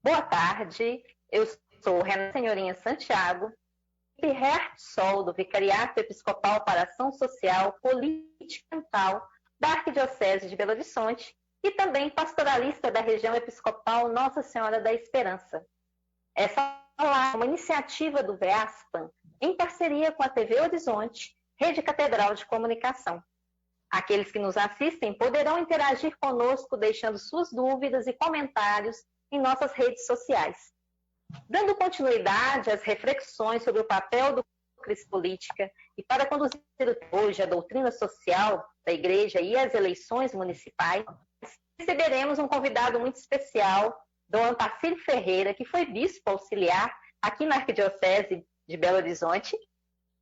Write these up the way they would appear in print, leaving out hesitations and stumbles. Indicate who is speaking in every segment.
Speaker 1: Boa tarde, eu sou Renata Senhorinha Santiago, Sol do Vicariato Episcopal para Ação Social, Política e Ambiental da Arquidiocese de Belo Horizonte e também pastoralista da região episcopal Nossa Senhora da Esperança. Essa é uma iniciativa do VEASPAM em parceria com a TV Horizonte, Rede Catedral de Comunicação. Aqueles que nos assistem poderão interagir conosco deixando suas dúvidas e comentários em nossas redes sociais. Dando continuidade às reflexões sobre o papel do crise política e para conduzir hoje a doutrina social da Igreja e as eleições municipais, receberemos um convidado muito especial, Dom Otacílio Ferreira, que foi bispo auxiliar aqui na Arquidiocese de Belo Horizonte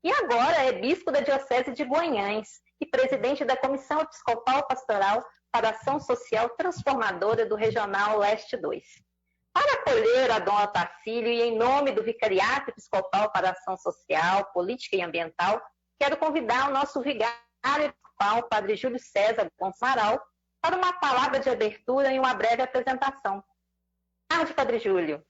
Speaker 1: e agora é bispo da Diocese de Guanhães e presidente da Comissão Episcopal Pastoral para Ação Social Transformadora do Regional Leste 2. Para acolher a Dom Otacílio e em nome do Vicariato Episcopal para Ação Social, Política e Ambiental, quero convidar o nosso vigário episcopal, Padre Júlio César Gonçaral, para uma palavra de abertura e uma breve apresentação. Boa tarde, Padre Júlio.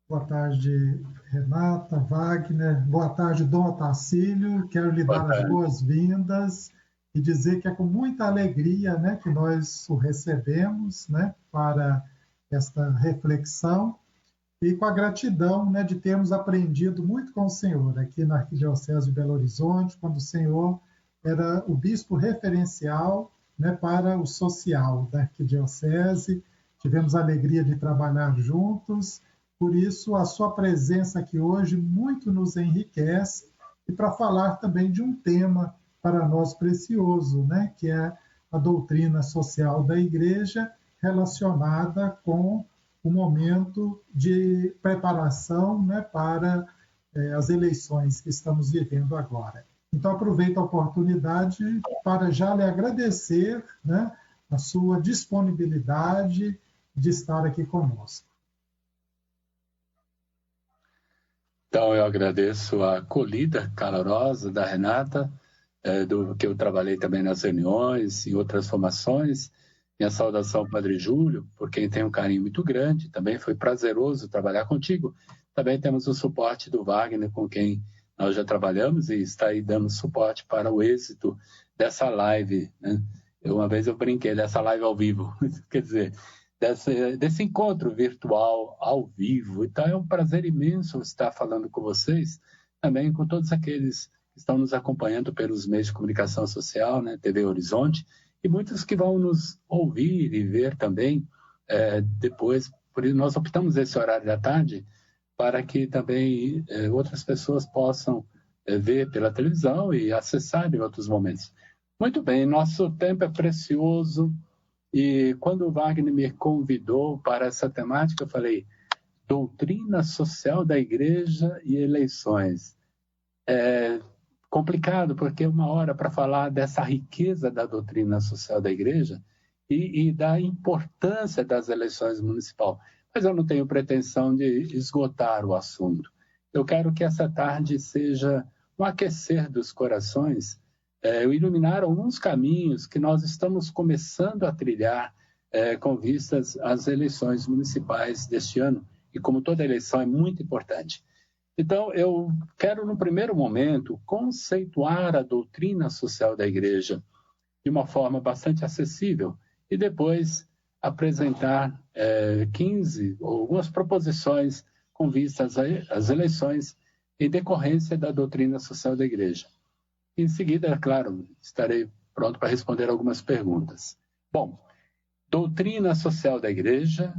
Speaker 2: Boa tarde, Renata, Wagner. Boa tarde, Dom Otacílio. Quero lhe dar as boas-vindas e dizer que é com muita alegria, né, que nós o recebemos, né, para esta reflexão e com a gratidão, né, de termos aprendido muito com o senhor aqui na Arquidiocese de Belo Horizonte, quando o senhor era o bispo referencial, né, para o social da Arquidiocese. Tivemos a alegria de trabalhar juntos, por isso a sua presença aqui hoje muito nos enriquece e para falar também de um tema para nós precioso, né, que é a doutrina social da Igreja relacionada com o momento de preparação, né, para as eleições que estamos vivendo agora. Então, aproveito a oportunidade para já lhe agradecer, né, a sua disponibilidade de estar aqui conosco.
Speaker 3: Então, eu agradeço a acolhida calorosa da Renata, que eu trabalhei também nas reuniões e outras formações. Minha saudação, Padre Júlio, por quem tem um carinho muito grande. Também foi prazeroso trabalhar contigo. Também temos o suporte do Wagner, com quem nós já trabalhamos e está aí dando suporte para o êxito dessa live, né? Uma vez eu brinquei dessa live ao vivo, quer dizer, desse encontro virtual ao vivo. Então é um prazer imenso estar falando com vocês, também com todos aqueles que estão nos acompanhando pelos meios de comunicação social, né, TV Horizonte, e muitos que vão nos ouvir e ver também depois. Por isso nós optamos esse horário da tarde para que também outras pessoas possam ver pela televisão e acessar em outros momentos. Muito bem, nosso tempo é precioso e quando o Wagner me convidou para essa temática, eu falei, doutrina social da Igreja e eleições. Complicado, porque uma hora para falar dessa riqueza da doutrina social da Igreja e da importância das eleições municipais. Mas eu não tenho pretensão de esgotar o assunto. Eu quero que essa tarde seja um aquecer dos corações, iluminar alguns caminhos que nós estamos começando a trilhar com vistas às eleições municipais deste ano. E como toda eleição é muito importante. Então, eu quero, no primeiro momento, conceituar a doutrina social da Igreja de uma forma bastante acessível e depois apresentar 15 ou algumas proposições com vistas às eleições em decorrência da doutrina social da Igreja. Em seguida, é claro, estarei pronto para responder algumas perguntas. Bom, doutrina social da Igreja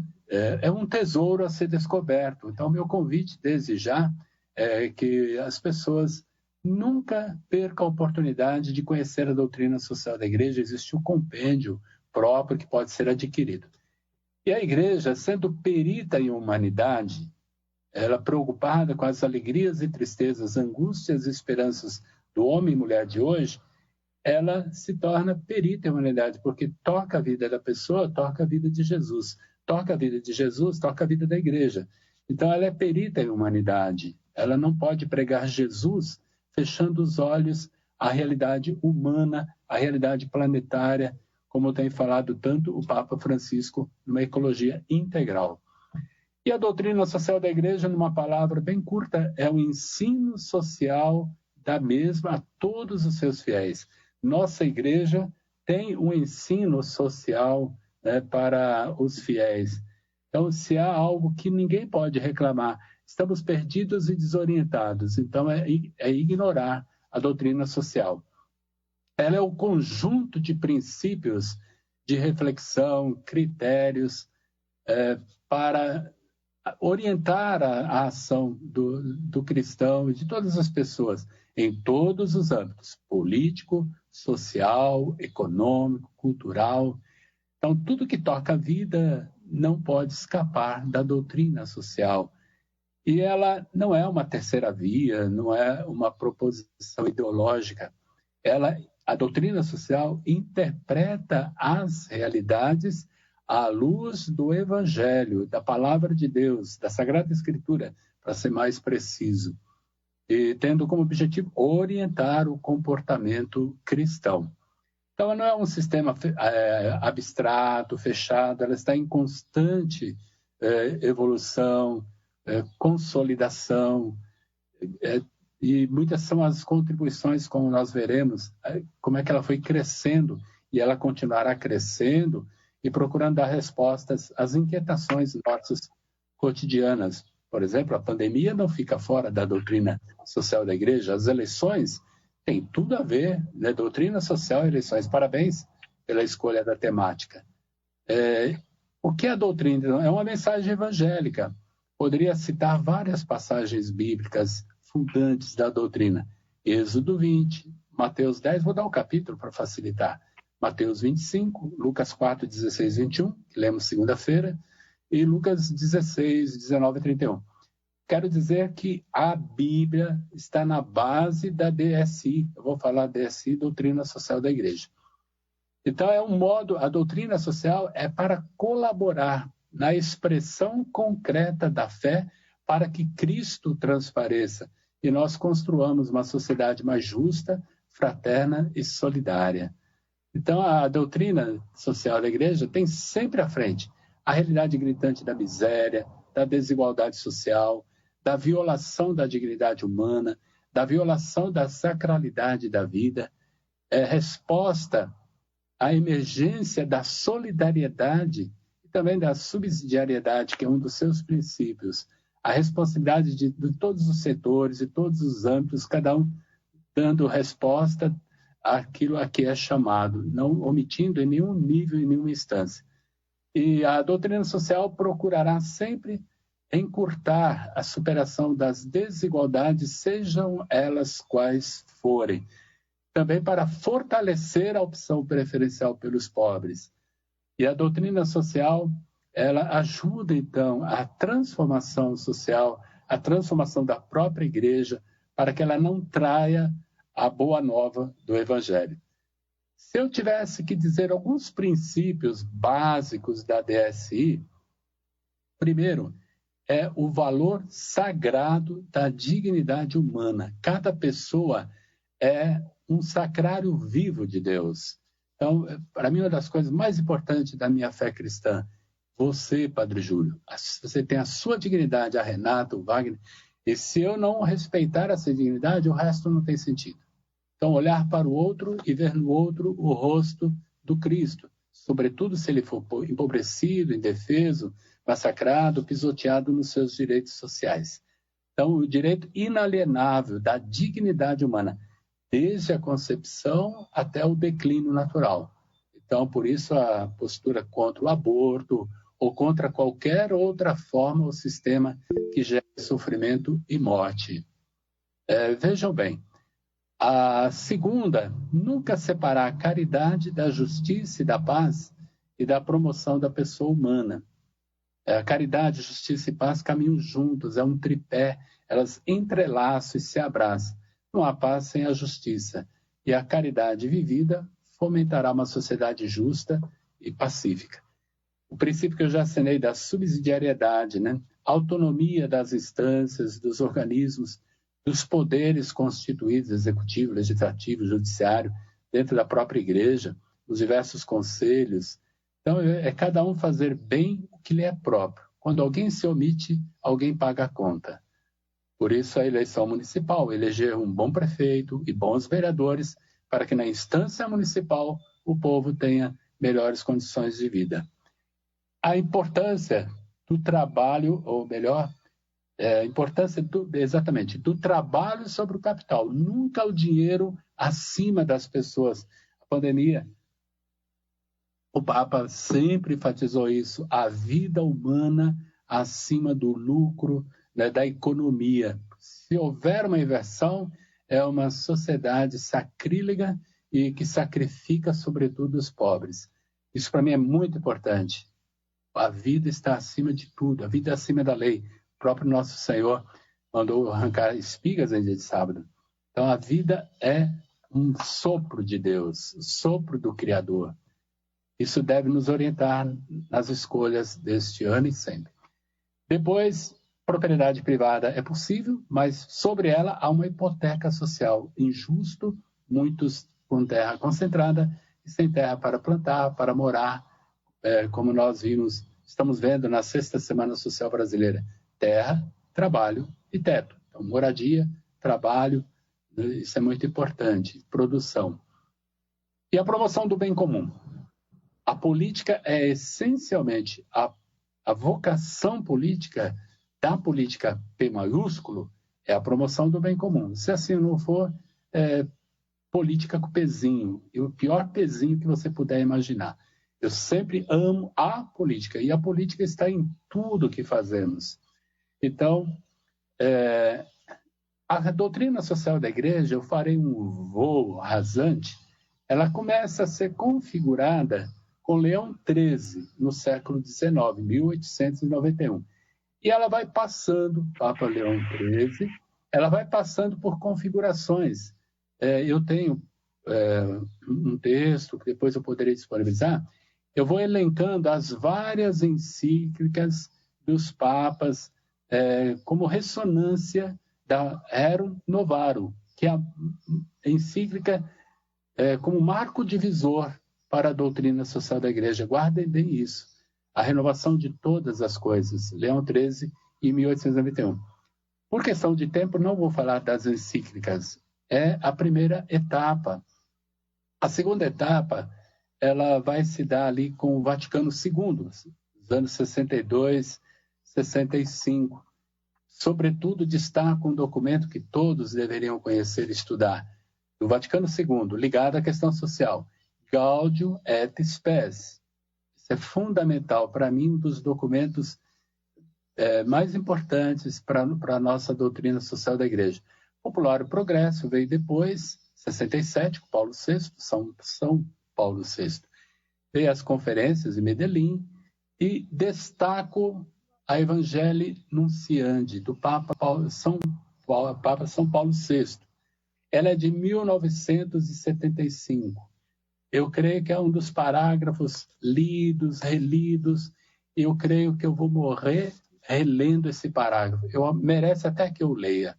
Speaker 3: é um tesouro a ser descoberto. Então, meu convite desde já é que as pessoas nunca percam a oportunidade de conhecer a doutrina social da Igreja. Existe um compêndio próprio que pode ser adquirido. E a Igreja, sendo perita em humanidade, ela preocupada com as alegrias e tristezas, angústias e esperanças do homem e mulher de hoje, ela se torna perita em humanidade, porque toca a vida da pessoa, toca a vida de Jesus. Toca a vida de Jesus, toca a vida da Igreja. Então, ela é perita em humanidade. Ela não pode pregar Jesus fechando os olhos à realidade humana, à realidade planetária, como tem falado tanto o Papa Francisco numa ecologia integral. E a doutrina social da igreja, numa palavra bem curta, é o ensino social da mesma a todos os seus fiéis. Nossa igreja tem um ensino social, né, para os fiéis. Então, se há algo que ninguém pode reclamar, estamos perdidos e desorientados, então é ignorar a doutrina social. Ela é o conjunto de princípios de reflexão, critérios, para orientar a ação do cristão e de todas as pessoas em todos os âmbitos, político, social, econômico, cultural. Então, tudo que toca a vida não pode escapar da doutrina social. E ela não é uma terceira via, não é uma proposição ideológica. A doutrina social interpreta as realidades à luz do Evangelho, da Palavra de Deus, da Sagrada Escritura, para ser mais preciso, e tendo como objetivo orientar o comportamento cristão. Então, ela não é um sistema abstrato, fechado, ela está em constante evolução, consolidação, e muitas são as contribuições, como nós veremos, como é que ela foi crescendo, e ela continuará crescendo e procurando dar respostas às inquietações nossas cotidianas. Por exemplo, a pandemia não fica fora da doutrina social da igreja, as eleições têm tudo a ver, né? Doutrina social e eleições. Parabéns pela escolha da temática. O que é a doutrina? É uma mensagem evangélica. Poderia citar várias passagens bíblicas fundantes da doutrina. Êxodo 20, Mateus 10, vou dar o capítulo para facilitar. Mateus 25, Lucas 4, 16, 21, que lemos segunda-feira, e Lucas 16, 19 e 31. Quero dizer que a Bíblia está na base da DSI. Eu vou falar DSI, Doutrina Social da Igreja. Então, a doutrina social é para colaborar na expressão concreta da fé para que Cristo transpareça e nós construamos uma sociedade mais justa, fraterna e solidária. Então, a doutrina social da igreja tem sempre à frente a realidade gritante da miséria, da desigualdade social, da violação da dignidade humana, da violação da sacralidade da vida, resposta à emergência da solidariedade e também da subsidiariedade, que é um dos seus princípios, a responsabilidade de todos os setores e todos os âmbitos, cada um dando resposta àquilo a que é chamado, não omitindo em nenhum nível, em nenhuma instância. E a doutrina social procurará sempre encurtar a superação das desigualdades, sejam elas quais forem. Também para fortalecer a opção preferencial pelos pobres. E a doutrina social, ela ajuda, então, a transformação social, a transformação da própria igreja, para que ela não traia a boa nova do Evangelho. Se eu tivesse que dizer alguns princípios básicos da DSI, primeiro, é o valor sagrado da dignidade humana. Cada pessoa é um sacrário vivo de Deus. Então, para mim, uma das coisas mais importantes da minha fé cristã, você, Padre Júlio, você tem a sua dignidade, a Renata, o Wagner, e se eu não respeitar essa dignidade, o resto não tem sentido. Então, olhar para o outro e ver no outro o rosto do Cristo, sobretudo se ele for empobrecido, indefeso, massacrado, pisoteado nos seus direitos sociais. Então, o direito inalienável da dignidade humana, desde a concepção até o declínio natural. Então, por isso, a postura contra o aborto ou contra qualquer outra forma ou sistema que gere sofrimento e morte. Vejam bem, a segunda, nunca separar a caridade da justiça e da paz e da promoção da pessoa humana. A caridade, justiça e paz caminham juntos, é um tripé, elas entrelaçam e se abraçam. Não há paz sem a justiça. E a caridade vivida fomentará uma sociedade justa e pacífica. O princípio que eu já assinei da subsidiariedade, né? Autonomia das instâncias, dos organismos, dos poderes constituídos, executivo, legislativo, judiciário, dentro da própria igreja, os diversos conselhos. Então, é cada um fazer bem o que lhe é próprio, Quando alguém se omite, alguém paga a conta. Por isso, a eleição municipal, eleger um bom prefeito e bons vereadores, para que na instância municipal o povo tenha melhores condições de vida. A importância do trabalho, ou melhor, a importância do trabalho sobre o capital. Nunca o dinheiro acima das pessoas. A pandemia, o Papa sempre enfatizou isso, a vida humana acima do lucro, né, da economia. Se houver uma inversão, é uma sociedade sacrílega e que sacrifica, sobretudo, os pobres. Isso, para mim, é muito importante. A vida está acima de tudo, a vida é acima da lei. O próprio nosso Senhor mandou arrancar espigas em dia de sábado. Então, a vida é um sopro de Deus, sopro do Criador. Isso deve nos orientar nas escolhas deste ano e sempre. Depois, propriedade privada é possível, mas sobre ela há uma hipoteca social. Injusto, muitos com terra concentrada e sem terra para plantar, para morar, como nós estamos vendo na 6ª Semana Social Brasileira. Terra, trabalho e teto. Então, moradia, trabalho, isso é muito importante. Produção. E a promoção do bem comum. A política é essencialmente a vocação política da política P maiúsculo é a promoção do bem comum. Se assim não for, política com pezinho, e o pior pezinho que você puder imaginar. Eu sempre amo a política, e a política está em tudo que fazemos. Então, a doutrina social da Igreja, eu farei um voo rasante, ela começa a ser configurada com Leão XIII, no século XIX, 1891. E ela vai passando, Papa Leão XIII, ela vai passando por configurações. Eu tenho um texto que depois eu poderei disponibilizar. Eu vou elencando as várias encíclicas dos papas como ressonância da Rerum Novarum, que é a encíclica como marco divisor para a doutrina social da Igreja. Guardem bem isso. A renovação de todas as coisas. Leão XIII e 1891. Por questão de tempo, não vou falar das encíclicas. É a primeira etapa. A segunda etapa, ela vai se dar ali com o Vaticano II, nos anos 62, 65. Sobretudo, destaca um documento que todos deveriam conhecer e estudar, do Vaticano II, ligado à questão social. Gaudium et Spes. Isso é fundamental, para mim, um dos documentos mais importantes para a nossa doutrina social da Igreja. Popular e Progresso veio depois, 67, com Paulo VI, São Paulo VI. Veio as conferências em Medellín e destaco a Evangelii Nunciandi, do Papa São Paulo VI. Ela é de 1975. Eu creio que é um dos parágrafos lidos, relidos, e eu creio que eu vou morrer relendo esse parágrafo. Merece até que eu leia.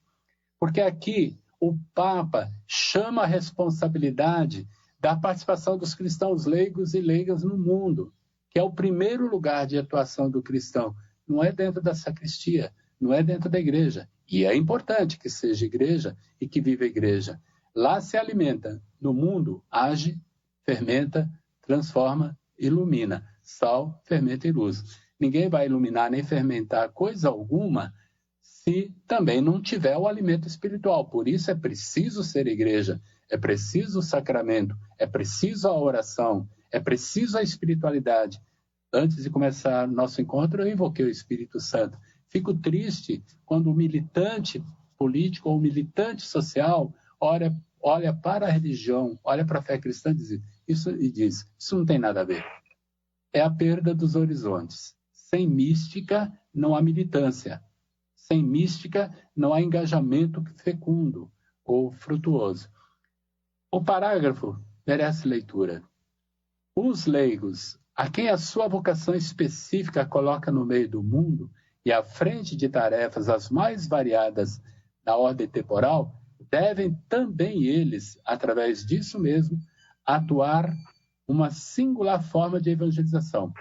Speaker 3: Porque aqui o Papa chama a responsabilidade da participação dos cristãos leigos e leigas no mundo, que é o primeiro lugar de atuação do cristão. Não é dentro da sacristia, não é dentro da igreja. E é importante que seja igreja e que viva a igreja. Lá se alimenta, no mundo age, fermenta, transforma, ilumina. Sal, fermenta e luz. Ninguém vai iluminar nem fermentar coisa alguma se também não tiver o alimento espiritual. Por isso é preciso ser igreja, é preciso o sacramento, é preciso a oração, é preciso a espiritualidade. Antes de começar nosso encontro, eu invoquei o Espírito Santo. Fico triste quando o militante político ou o militante social olha para a religião, olha para a fé cristã e diz, isso não tem nada a ver. É a perda dos horizontes. Sem mística, não há militância. Sem mística, não há engajamento fecundo ou frutuoso. O parágrafo merece leitura. Os leigos, a quem a sua vocação específica coloca no meio do mundo e à frente de tarefas as mais variadas na ordem temporal, devem também eles, através disso mesmo, atuar uma singular forma de evangelização.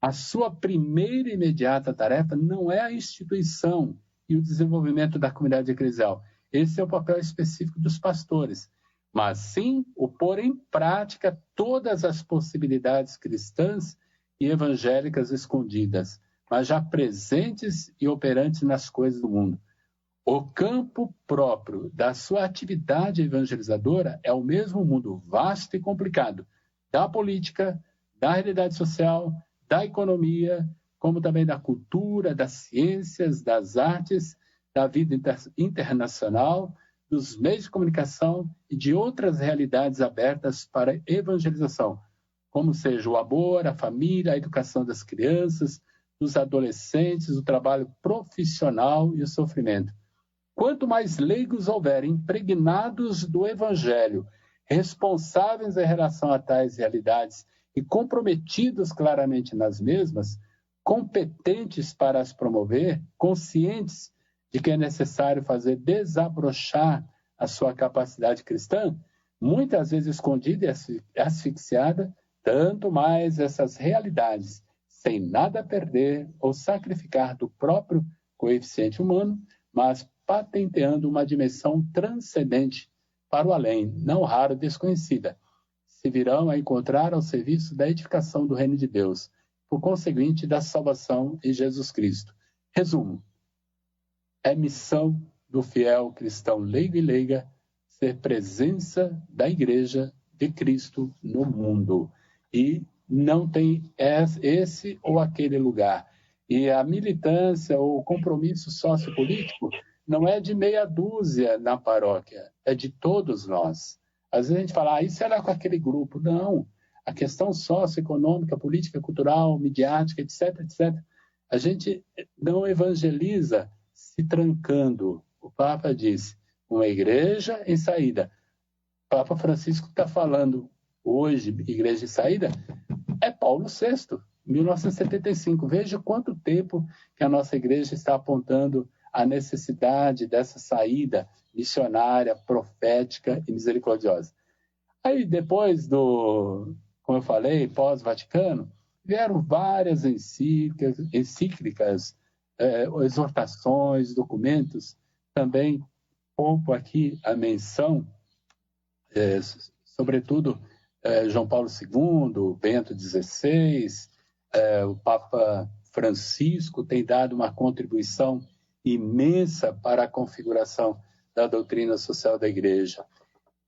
Speaker 3: a sua primeira e imediata tarefa não é a instituição e o desenvolvimento da comunidade eclesial. Esse é o papel específico dos pastores, mas sim o pôr em prática todas as possibilidades cristãs e evangélicas escondidas, mas já presentes e operantes nas coisas do mundo. O campo próprio da sua atividade evangelizadora é o mesmo mundo vasto e complicado da política, da realidade social, da economia, como também da cultura, das ciências, das artes, da vida internacional, dos meios de comunicação e de outras realidades abertas para evangelização, como seja o amor, a família, a educação das crianças, dos adolescentes, o trabalho profissional e o sofrimento. Quanto mais leigos houver impregnados do Evangelho, responsáveis em relação a tais realidades e comprometidos claramente nas mesmas, competentes para as promover, conscientes de que é necessário fazer desabrochar a sua capacidade cristã, muitas vezes escondida e asfixiada, tanto mais essas realidades, sem nada perder ou sacrificar do próprio coeficiente humano, mas patenteando uma dimensão transcendente para o além, não raro desconhecida, se virão a encontrar ao serviço da edificação do reino de Deus, por conseguinte da salvação em Jesus Cristo. Resumo: é missão do fiel cristão leigo e leiga ser presença da Igreja de Cristo no mundo. E não tem esse ou aquele lugar. E a militância ou o compromisso sociopolítico não é de meia dúzia na paróquia, é de todos nós. Às vezes a gente fala, isso era com aquele grupo. Não, a questão socioeconômica, política, cultural, midiática, etc., etc., a gente não evangeliza se trancando. O Papa disse, uma igreja em saída. O Papa Francisco está falando hoje, igreja em saída, é Paulo VI, 1975. Veja quanto tempo que a nossa igreja está apontando a necessidade dessa saída missionária, profética e misericordiosa. Aí depois como eu falei, pós-Vaticano, vieram várias encíclicas, exortações, documentos. Também poupo aqui a menção, sobretudo João Paulo II, Bento XVI, o Papa Francisco tem dado uma contribuição imensa para a configuração da doutrina social da Igreja.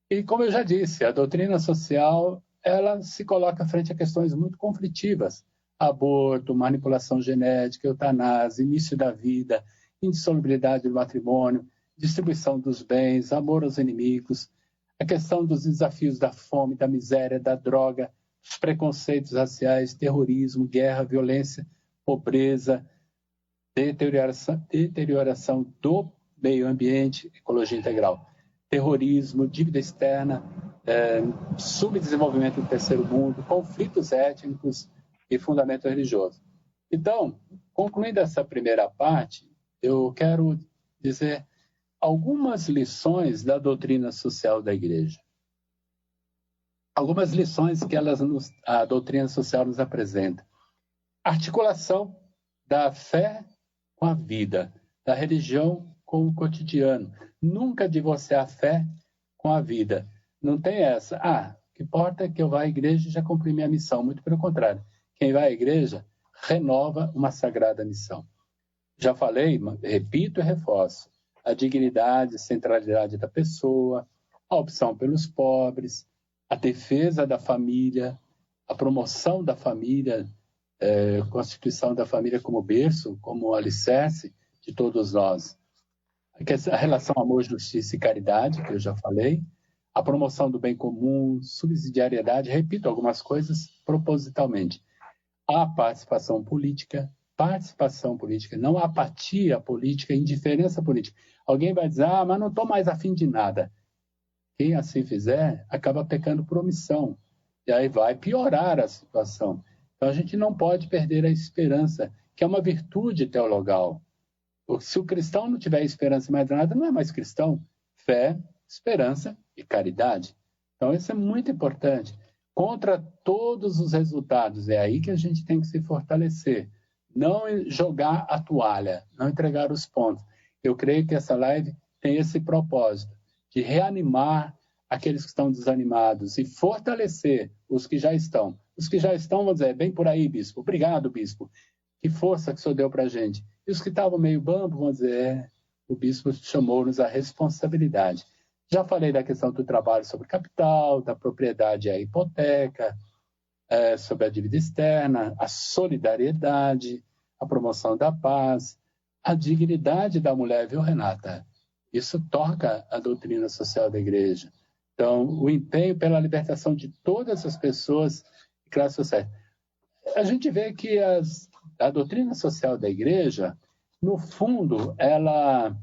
Speaker 3: E, como eu já disse, a doutrina social ela se coloca frente a questões muito conflitivas. Aborto, manipulação genética, eutanásia, início da vida, indissolubilidade do matrimônio, distribuição dos bens, amor aos inimigos, a questão dos desafios da fome, da miséria, da droga, dos preconceitos raciais, terrorismo, guerra, violência, pobreza, deterioração do meio ambiente, ecologia integral, terrorismo, dívida externa, subdesenvolvimento do terceiro mundo, conflitos étnicos e fundamento religioso. Então, concluindo essa primeira parte, eu quero dizer algumas lições da doutrina social da Igreja. Algumas lições que a doutrina social nos apresenta. Articulação da fé com a vida, da religião com o cotidiano. Nunca divorciar a fé com a vida. Não tem essa. Que importa é que eu vá à igreja e já cumpri minha missão. Muito pelo contrário. Quem vai à igreja renova uma sagrada missão. Já falei, repito e reforço. A dignidade, centralidade da pessoa, a opção pelos pobres, a defesa da família, a promoção da família, constituição da família como berço, como alicerce de todos nós. A relação amor, justiça e caridade, que eu já falei, a promoção do bem comum, subsidiariedade, repito algumas coisas propositalmente. A participação política, não apatia política, indiferença política. Alguém vai dizer, mas não estou mais afim de nada. Quem assim fizer, acaba pecando por omissão. E aí vai piorar a situação. Então a gente não pode perder a esperança, que é uma virtude teologal. Se o cristão não tiver esperança mais nada, não é mais cristão. Fé, esperança e caridade. Então isso é muito importante. contra todos os resultados. É aí que a gente tem que se fortalecer. Não jogar a toalha, não entregar os pontos. Eu creio que essa live tem esse propósito, de reanimar aqueles que estão desanimados e fortalecer os que já estão. Os que já estão, vão dizer, bem por aí, bispo. Obrigado, bispo. Que força que o senhor deu para a gente. E os que estavam meio bambo, vão dizer, o bispo chamou-nos a responsabilidade. Já falei da questão do trabalho sobre capital, da propriedade e a hipoteca, sobre a dívida externa, a solidariedade, a promoção da paz, a dignidade da mulher, viu, Renata? Isso toca a doutrina social da igreja. Então, o empenho pela libertação de todas as pessoas de classe social. A gente vê que a doutrina social da igreja, no fundo, ela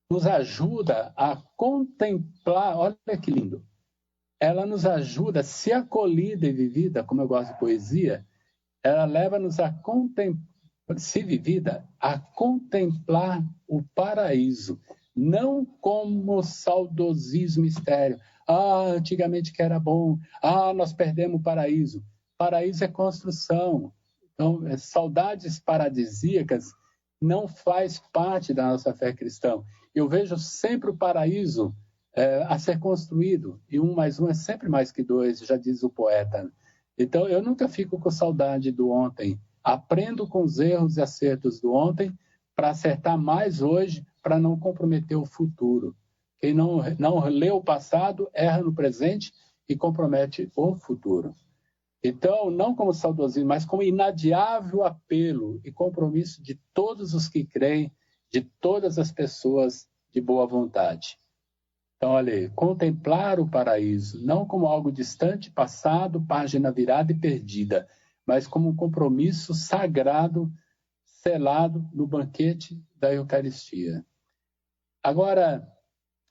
Speaker 3: nos ajuda a contemplar, olha que lindo, ela nos ajuda, se acolhida e vivida, como eu gosto de poesia, ela leva-nos a contemplar, se vivida, a contemplar o paraíso, não como saudosismo estéreo. Antigamente que era bom, nós perdemos o paraíso. Paraíso é construção. Então, saudades paradisíacas não faz parte da nossa fé cristã. Eu vejo sempre o paraíso a ser construído, e 1 mais 1 é sempre mais que 2, já diz o poeta. Então, eu nunca fico com saudade do ontem. Aprendo com os erros e acertos do ontem para acertar mais hoje, para não comprometer o futuro. Quem não lê o passado, erra no presente e compromete o futuro. Então, não como saudosismo, mas como inadiável apelo e compromisso de todos os que creem, de todas as pessoas de boa vontade. Então, olha aí, contemplar o paraíso, não como algo distante, passado, página virada e perdida, mas como um compromisso sagrado, selado no banquete da Eucaristia. Agora,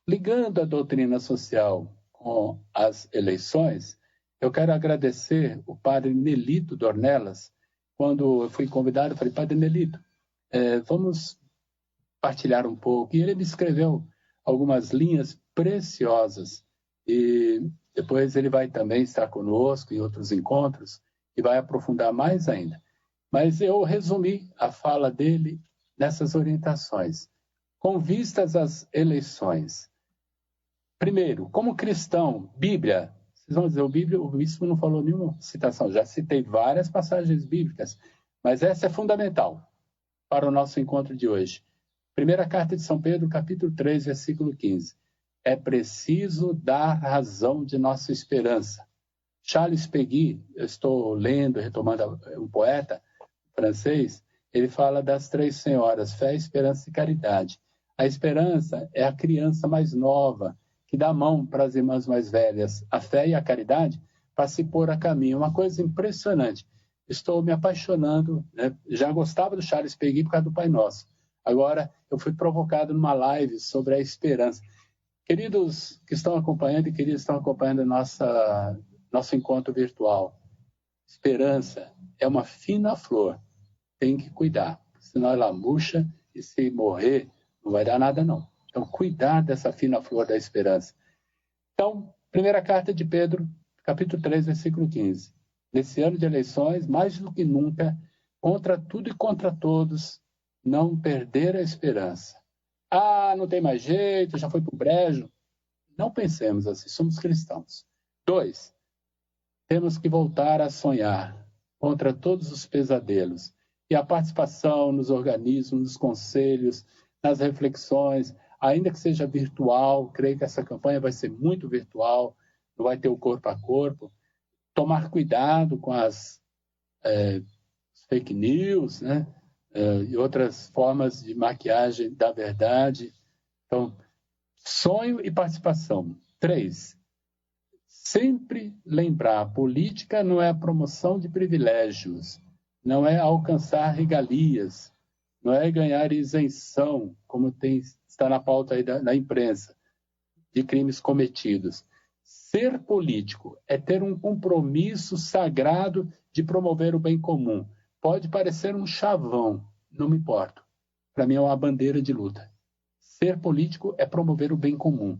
Speaker 3: ligando a doutrina social com as eleições, eu quero agradecer o padre Nelito Dornelas. Quando eu fui convidado, eu falei, padre Nelito, vamos partilhar um pouco. E ele me escreveu algumas linhas preciosas. E depois ele vai também estar conosco em outros encontros e vai aprofundar mais ainda. Mas eu resumi a fala dele nessas orientações. Com vistas às eleições. Primeiro, como cristão, Bíblia. Vocês vão dizer, o bispo não falou nenhuma citação. Já citei várias passagens bíblicas, mas essa é fundamental para o nosso encontro de hoje. Primeira carta de São Pedro, capítulo 3, versículo 15. É preciso dar razão de nossa esperança. Charles Péguy, eu estou lendo, retomando um poeta francês, ele fala das 3 senhoras, fé, esperança e caridade. A esperança é a criança mais nova, que dá a mão para as irmãs mais velhas. A fé e a caridade para se pôr a caminho. Uma coisa impressionante. Estou me apaixonando, né? Já gostava do Charles Péguy por causa do Pai Nosso. Agora, eu fui provocado numa live sobre a esperança. Queridos que estão acompanhando e queridos que estão acompanhando nosso encontro virtual, esperança é uma fina flor. Tem que cuidar, senão ela murcha e se morrer, não vai dar nada não. Então, cuidar dessa fina flor da esperança. Então, primeira carta de Pedro, capítulo 3, versículo 15. Nesse ano de eleições, mais do que nunca, contra tudo e contra todos, não perder a esperança. Não tem mais jeito, já foi para o brejo. Não pensemos assim, somos cristãos. 2, temos que voltar a sonhar contra todos os pesadelos. E a participação nos organismos, nos conselhos, nas reflexões, ainda que seja virtual, creio que essa campanha vai ser muito virtual, não vai ter o corpo a corpo. Tomar cuidado com as fake news, né? E outras formas de maquiagem da verdade. Então, sonho e participação. 3, sempre lembrar, a política não é a promoção de privilégios, não é alcançar regalias, não é ganhar isenção, como está na pauta aí da imprensa, de crimes cometidos. Ser político é ter um compromisso sagrado de promover o bem comum. Pode parecer um chavão, não me importo. Para mim é uma bandeira de luta. Ser político é promover o bem comum.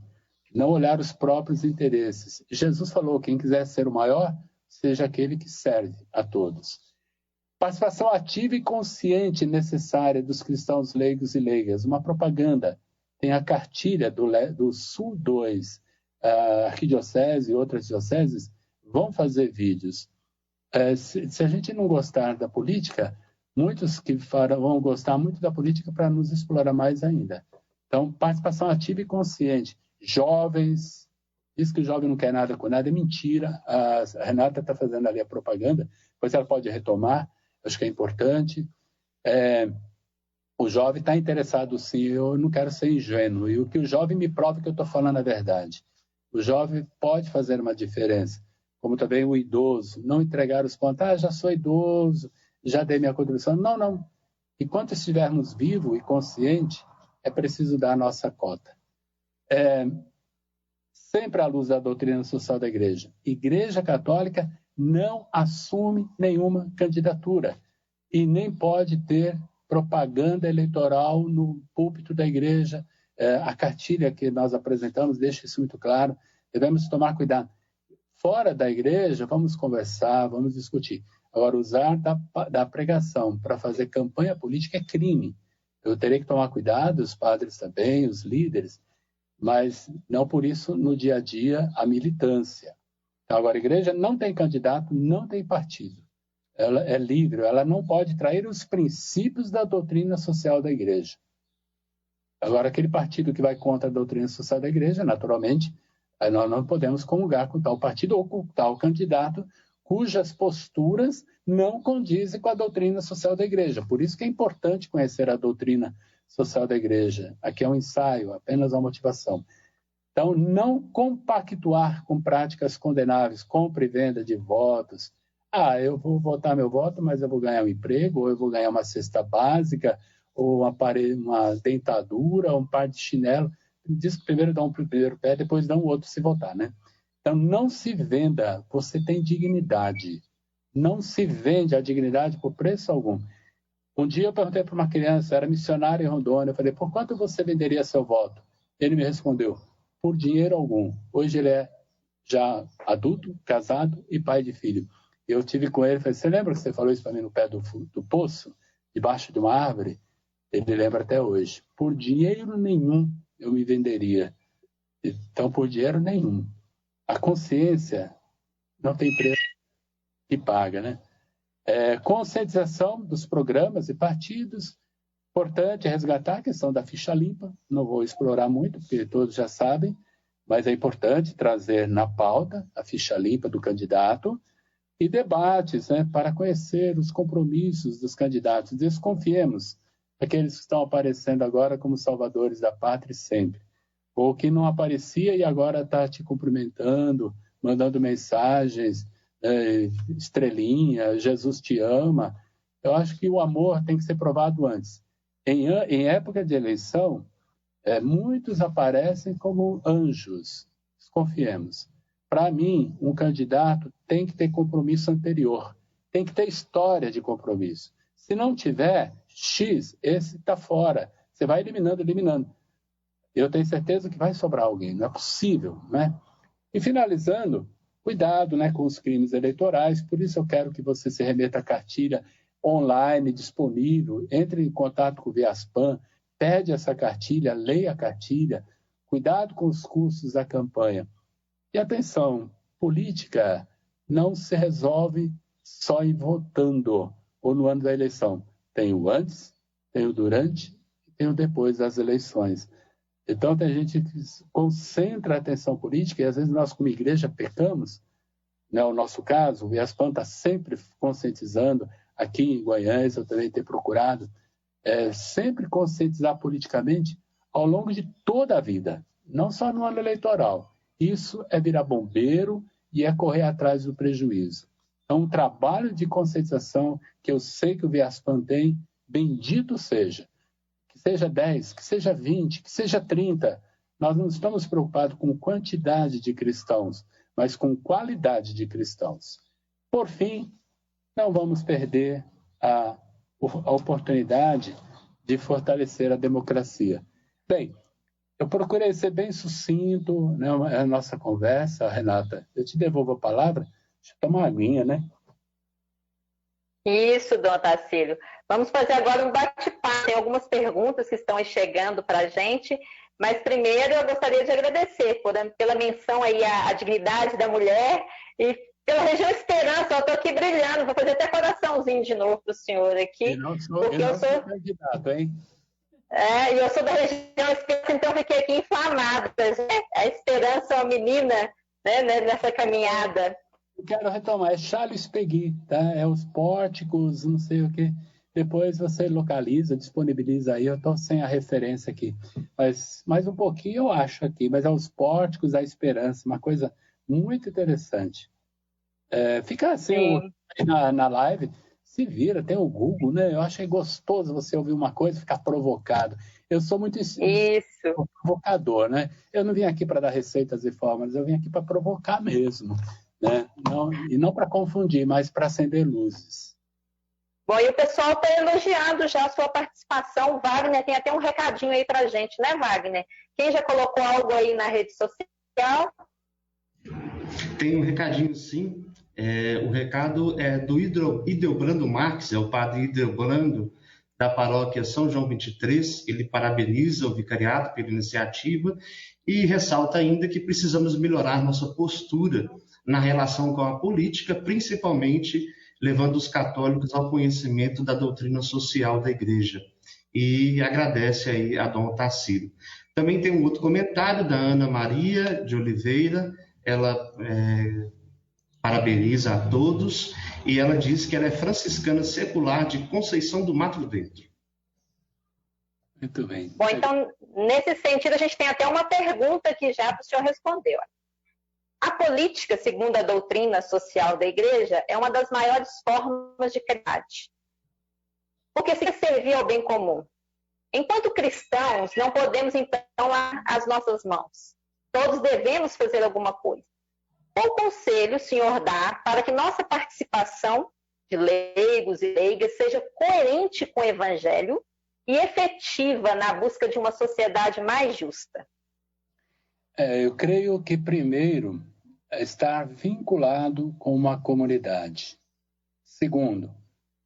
Speaker 3: não olhar os próprios interesses. Jesus falou, quem quiser ser o maior, seja aquele que serve a todos. Participação ativa e consciente necessária dos cristãos leigos e leigas. Uma propaganda. Tem a cartilha do Sul 2. A Arquidiocese e outras dioceses vão fazer vídeos. Se a gente não gostar da política, muitos que vão gostar muito da política para nos explorar mais ainda. Então, participação ativa e consciente. Jovens, diz que o jovem não quer nada com nada, é mentira. A Renata está fazendo ali a propaganda, depois ela pode retomar, acho que é importante. O jovem está interessado sim, eu não quero ser ingênuo, e o que o jovem me prova que eu estou falando a verdade. O jovem pode fazer uma diferença, como também o idoso, não entregar os pontos, já sou idoso, já dei minha contribuição. Não, não. Enquanto estivermos vivos e conscientes, é preciso dar a nossa cota. Sempre à luz da doutrina social da Igreja. Igreja Católica não assume nenhuma candidatura e nem pode ter propaganda eleitoral no púlpito da Igreja. A cartilha que nós apresentamos deixa isso muito claro. Devemos tomar cuidado. Fora da Igreja, vamos conversar, vamos discutir. Agora, usar da pregação para fazer campanha política é crime. Eu terei que tomar cuidado, os padres também, os líderes, mas não por isso, no dia a dia, a militância. Então, agora, a igreja não tem candidato, não tem partido. Ela é livre, ela não pode trair os princípios da doutrina social da igreja. Agora, aquele partido que vai contra a doutrina social da igreja, naturalmente, nós não podemos comungar com tal partido ou com tal candidato cujas posturas não condizem com a doutrina social da igreja. Por isso que é importante conhecer a doutrina social da igreja. Aqui é um ensaio, apenas uma motivação. Então, não compactuar com práticas condenáveis, compra e venda de votos. Eu vou votar meu voto, mas eu vou ganhar um emprego, ou eu vou ganhar uma cesta básica, ou uma dentadura, ou um par de chinelo. Diz que primeiro dá um primeiro pé, depois dá um outro se votar, né? Então, não se venda, você tem dignidade. Não se vende a dignidade por preço algum. Um dia eu perguntei para uma criança, era missionária em Rondônia, eu falei, por quanto você venderia seu voto? Ele me respondeu, por dinheiro algum. Hoje ele é já adulto, casado e pai de filho. Eu tive com ele, falei, você lembra que você falou isso para mim no pé do poço, debaixo de uma árvore? Ele lembra até hoje. Por dinheiro nenhum eu me venderia. Então, por dinheiro nenhum. A consciência não tem preço que paga, né? Conscientização dos programas e partidos. Importante resgatar a questão da ficha limpa. Não vou explorar muito, porque todos já sabem, mas é importante trazer na pauta a ficha limpa do candidato e debates, né, para conhecer os compromissos dos candidatos. Desconfiemos daqueles que estão aparecendo agora como salvadores da pátria sempre. Ou que não aparecia e agora está te cumprimentando, mandando mensagens, estrelinha, Jesus te ama. Eu acho que o amor tem que ser provado antes. Em época de eleição, muitos aparecem como anjos. Desconfiemos. Para mim, um candidato tem que ter compromisso anterior, tem que ter história de compromisso. Se não tiver, X, esse está fora. Você vai eliminando. Eu tenho certeza que vai sobrar alguém, não é possível, né? E finalizando, cuidado, né, com os crimes eleitorais, por isso eu quero que você se remeta à cartilha online disponível, entre em contato com o Viaspan, pede essa cartilha, leia a cartilha, cuidado com os custos da campanha. E atenção, política não se resolve só em votando ou no ano da eleição. Tem o antes, tem o durante e tem o depois das eleições. Então, tem gente que concentra a atenção política e, às vezes, nós, como igreja, pecamos. Né? O nosso caso, o Viaspan está sempre conscientizando, aqui em Goiânia, eu também tenho procurado, sempre conscientizar politicamente ao longo de toda a vida, não só no ano eleitoral. Isso é virar bombeiro e é correr atrás do prejuízo. Então, um trabalho de conscientização que eu sei que o Viaspan tem, bendito seja. Que seja 10, que seja 20, que seja 30. Nós não estamos preocupados com quantidade de cristãos, mas com qualidade de cristãos. Por fim, não vamos perder a oportunidade de fortalecer a democracia. Bem, Eu procurei ser bem sucinto, né, a nossa conversa, Renata. Eu te devolvo a palavra. Deixa eu tomar uma aguinha, né?
Speaker 1: Isso, Dom Otacílio. Vamos fazer agora um bate-papo. Tem algumas perguntas que estão aí chegando para a gente, mas primeiro eu gostaria de agradecer pela menção aí à dignidade da mulher e pela região Esperança. Eu estou aqui brilhando, vou fazer até coraçãozinho de novo para o senhor aqui.
Speaker 3: Porque eu sou candidato, hein?
Speaker 1: E eu sou da região Esperança, então fiquei aqui inflamada. A Esperança é uma menina, né, nessa caminhada.
Speaker 3: Eu quero retomar, é Charles Peguy, tá? É os pórticos, não sei o quê. Depois você localiza, disponibiliza aí, eu estou sem a referência aqui. Mas mais um pouquinho eu acho aqui, mas é os pórticos da esperança, uma coisa muito interessante. Fica assim na live, se vira, tem o Google, né? Eu achei gostoso você ouvir uma coisa e ficar provocado. Eu sou muito provocador, né? Eu não vim aqui para dar receitas e fórmulas, eu vim aqui para provocar mesmo. Né? Não para confundir, mas para acender luzes.
Speaker 1: Bom, e o pessoal está elogiando já a sua participação. Wagner tem até um recadinho aí para a gente, né, Wagner? Quem já colocou algo aí na rede social?
Speaker 4: Tem um recadinho, sim. O recado é do Ideobrando Marques, é o padre Ideobrando, da paróquia São João 23. Ele parabeniza o vicariato pela iniciativa e ressalta ainda que precisamos melhorar nossa postura na relação com a política, principalmente levando os católicos ao conhecimento da doutrina social da Igreja. E agradece aí a Dom Otacílio. Também tem um outro comentário da Ana Maria de Oliveira, ela parabeniza a todos e ela diz que ela é franciscana secular de Conceição do Mato Dentro.
Speaker 3: Muito bem.
Speaker 1: Bom, então, nesse sentido, a gente tem até uma pergunta que já o senhor respondeu. A política, segundo a doutrina social da Igreja, é uma das maiores formas de caridade. Porque se servir ao bem comum. Enquanto cristãos, não podemos, então, lavar as nossas mãos. Todos devemos fazer alguma coisa. Qual conselho o senhor dá para que nossa participação de leigos e leigas seja coerente com o Evangelho e efetiva na busca de uma sociedade mais justa?
Speaker 3: Eu creio que, primeiro, estar vinculado com uma comunidade. Segundo,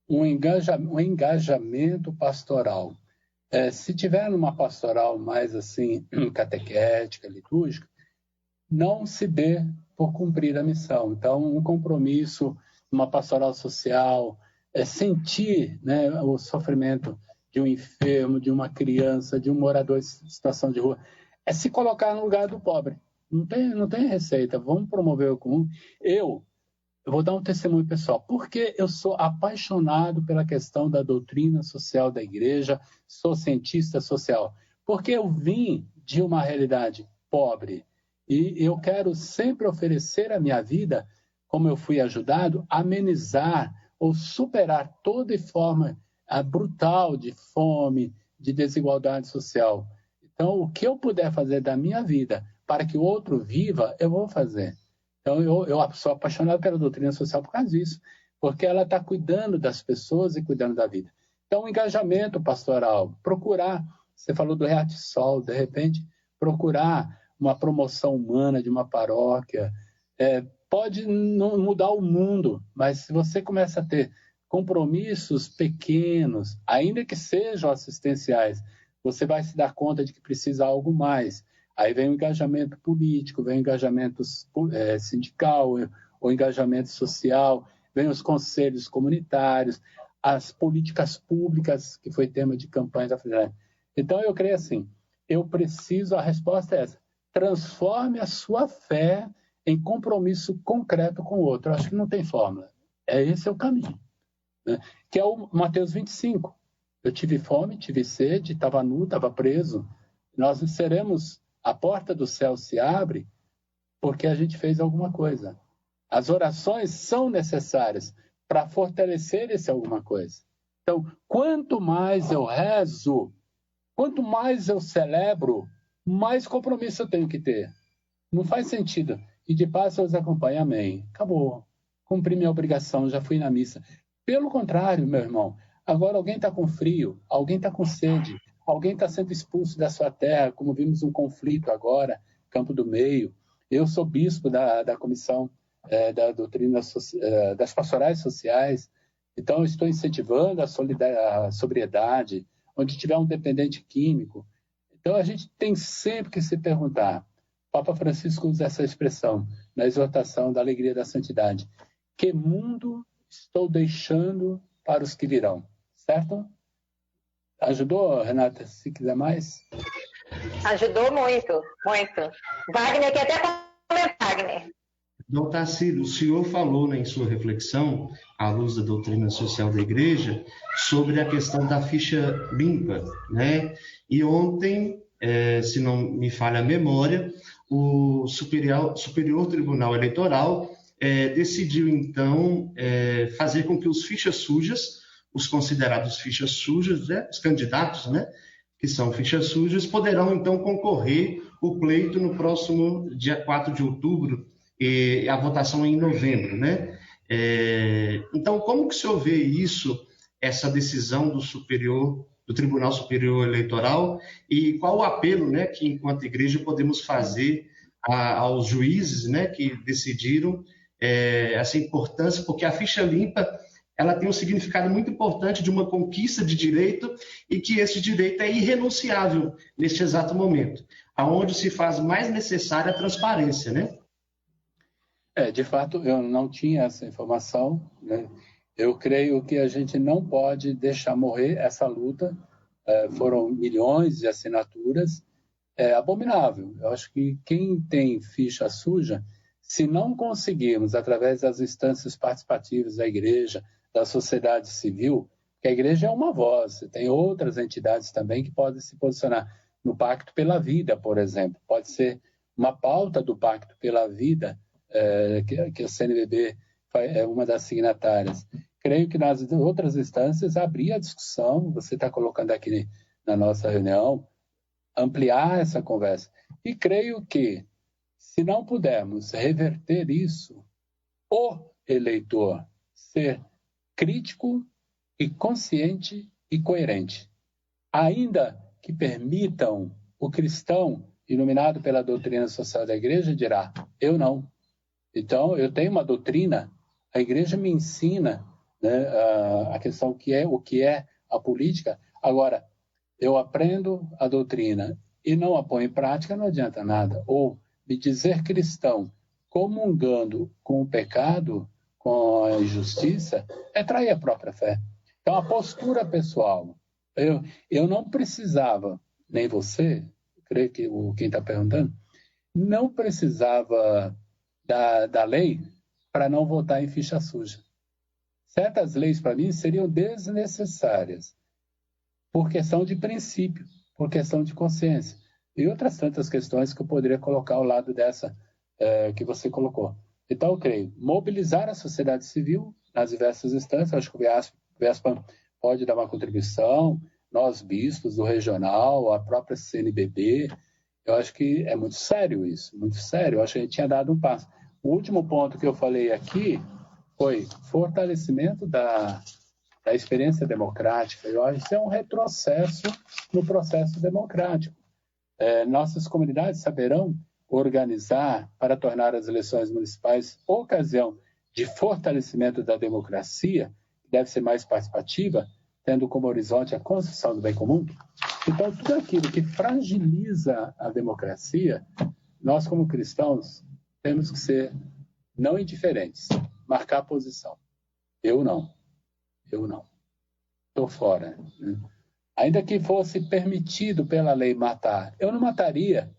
Speaker 3: um engajamento pastoral. Se tiver numa pastoral mais assim, catequética, litúrgica, não se dê por cumprir a missão. Então, um compromisso, uma pastoral social, sentir, né, o sofrimento de um enfermo, de uma criança, de um morador em situação de rua, é se colocar no lugar do pobre. Não tem receita. Vamos promover o comum. Eu vou dar um testemunho pessoal. Porque eu sou apaixonado pela questão da doutrina social da Igreja, sou cientista social. Porque eu vim de uma realidade pobre e eu quero sempre oferecer a minha vida, como eu fui ajudado, amenizar ou superar toda forma brutal de fome, de desigualdade social. Então, o que eu puder fazer da minha vida para que o outro viva, eu vou fazer. Então, eu sou apaixonado pela doutrina social por causa disso, porque ela está cuidando das pessoas e cuidando da vida. Então, o engajamento pastoral, procurar, você falou do Reatisol, de repente, procurar uma promoção humana de uma paróquia, pode não mudar o mundo, mas se você começa a ter compromissos pequenos, ainda que sejam assistenciais, você vai se dar conta de que precisa algo mais. Aí vem o engajamento político, vem o engajamento sindical, o engajamento social, vem os conselhos comunitários, as políticas públicas, que foi tema de campanha da Federação. Então, eu creio assim, a resposta é essa, transforme a sua fé em compromisso concreto com o outro. Eu acho que não tem fórmula. Esse é o caminho. Né? Que é o Mateus 25. Eu tive fome, tive sede, estava nu, estava preso. Nós seremos... A porta do céu se abre porque a gente fez alguma coisa. As orações são necessárias para fortalecer esse alguma coisa. Então, quanto mais eu rezo, quanto mais eu celebro, mais compromisso eu tenho que ter. Não faz sentido. E de paz eu os acompanho, amém. Acabou. Cumpri minha obrigação, já fui na missa. Pelo contrário, meu irmão, agora alguém está com frio, alguém está com sede, alguém está sendo expulso da sua terra, como vimos um conflito agora, Campo do Meio. Eu sou bispo da comissão da doutrina das pastorais sociais, então estou incentivando a sobriedade, onde tiver um dependente químico. Então a gente tem sempre que se perguntar, Papa Francisco usa essa expressão na exortação da alegria da santidade, que mundo estou deixando para os que virão, certo? Ajudou, Renata, se quiser mais?
Speaker 1: Ajudou muito, muito. Wagner quer até comentar, Wagner.
Speaker 4: Dom Tarcísio, o senhor falou, né, em sua reflexão, à luz da doutrina social da Igreja, sobre a questão da ficha limpa, né? E ontem, se não me falha a memória, o Superior Tribunal Eleitoral decidiu, então, fazer com que os fichas sujas, os considerados fichas sujas, né, os candidatos, né, que são fichas sujas, poderão, então, concorrer o pleito no próximo dia 4 de outubro, e a votação é em novembro, né? Então, como que o senhor vê isso, essa decisão do Tribunal Superior Eleitoral, e qual o apelo, né, que enquanto igreja podemos fazer aos juízes, né, que decidiram essa importância, porque a ficha limpa ela tem um significado muito importante de uma conquista de direito e que esse direito é irrenunciável neste exato momento, aonde se faz mais necessária a transparência, né?
Speaker 3: De fato, eu não tinha essa informação, né? Eu creio que a gente não pode deixar morrer essa luta. Foram milhões de assinaturas, é abominável. Eu acho que quem tem ficha suja, se não conseguirmos, através das instâncias participativas da igreja, da sociedade civil, que a igreja é uma voz, tem outras entidades também que podem se posicionar no Pacto pela Vida, por exemplo. Pode ser uma pauta do Pacto pela Vida, que a CNBB é uma das signatárias. Creio que nas outras instâncias abrir a discussão, você está colocando aqui na nossa reunião, ampliar essa conversa. E creio que, se não pudermos reverter isso, o eleitor ser crítico e consciente e coerente, ainda que permitam o cristão, iluminado pela doutrina social da igreja, dirá, eu não. Então, eu tenho uma doutrina, a igreja me ensina, né, a questão o que é a política. Agora, eu aprendo a doutrina e não a ponho em prática, não adianta nada. Ou me dizer cristão comungando com o pecado, com a injustiça, é trair a própria fé. Então, a postura pessoal, eu não precisava, nem você, creio que quem está perguntando, não precisava da lei para não votar em ficha suja. Certas leis, para mim, seriam desnecessárias, por questão de princípio, por questão de consciência. E outras tantas questões que eu poderia colocar ao lado dessa que você colocou. Então, eu creio, mobilizar a sociedade civil nas diversas instâncias, acho que o VESPAM pode dar uma contribuição, nós bispos do regional, a própria CNBB, eu acho que é muito sério isso, muito sério, eu acho que a gente tinha dado um passo. O último ponto que eu falei aqui foi fortalecimento da experiência democrática. Eu acho que isso é um retrocesso no processo democrático. Nossas comunidades saberão organizar para tornar as eleições municipais ocasião de fortalecimento da democracia, que deve ser mais participativa, tendo como horizonte a construção do bem comum. Então, tudo aquilo que fragiliza a democracia, nós como cristãos temos que ser não indiferentes, marcar posição. Eu não. Estou fora. Ainda que fosse permitido pela lei matar, eu não mataria.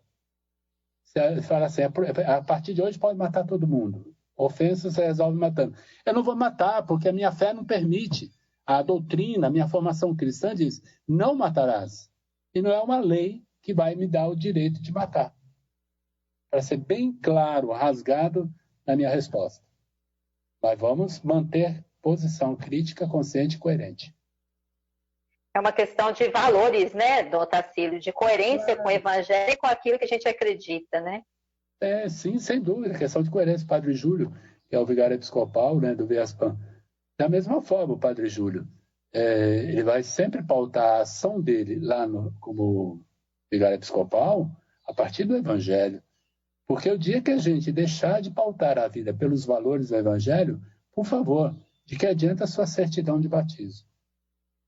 Speaker 3: Você fala assim, a partir de hoje pode matar todo mundo. Ofensa você resolve matando. Eu não vou matar, porque a minha fé não permite. A doutrina, a minha formação cristã diz, não matarás. E não é uma lei que vai me dar o direito de matar. Para ser bem claro, rasgado na minha resposta. Mas vamos manter posição crítica, consciente e coerente.
Speaker 1: É uma questão de valores, né, Dom Tarcísio, de coerência com o evangelho e com aquilo que a gente acredita, né?
Speaker 3: Sim, sem dúvida, questão de coerência. O Padre Júlio, que é o vigário episcopal, né, do VESPAM, da mesma forma, o Padre Júlio. ele vai sempre pautar a ação dele lá como vigário episcopal a partir do Evangelho. Porque o dia que a gente deixar de pautar a vida pelos valores do Evangelho, por favor, de que adianta a sua certidão de batismo?